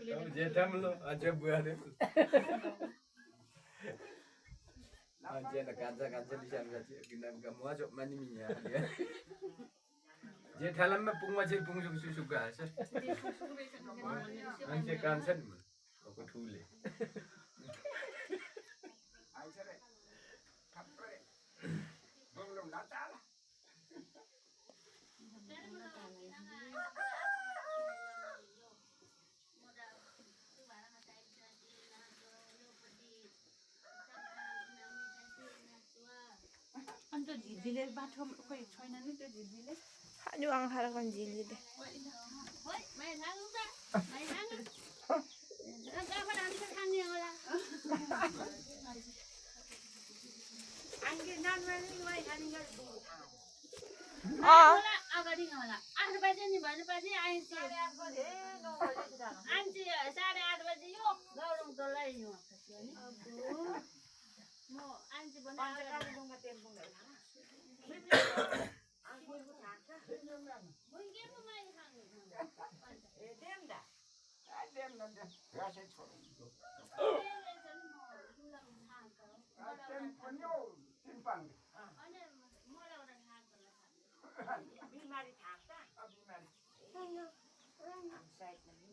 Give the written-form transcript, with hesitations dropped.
जेठमलो अझै बुहारे अझै न कान्छ लिसान गाछि किनका मुआजो मानि मिया जेठालममा पुङमा चाहिँ पुङसुक सुसुक गाछ मान्छे कान्छ नि म ठुले आइसरे थप्पै बंगलो नाताल अन्त झिल्लीले बाटो खोइ छैन नि त्यो झिल्लीले खानु आँखा kan झिल्लीले अगाडि होला 8 बजे नि भनेपछि आइन्छ 8:30 बजे यो गरौँ तलाई यो म आइन्छ भने कालिम्पोङमा तेल पुग्दैन बिमारी थाक्छ बिमारी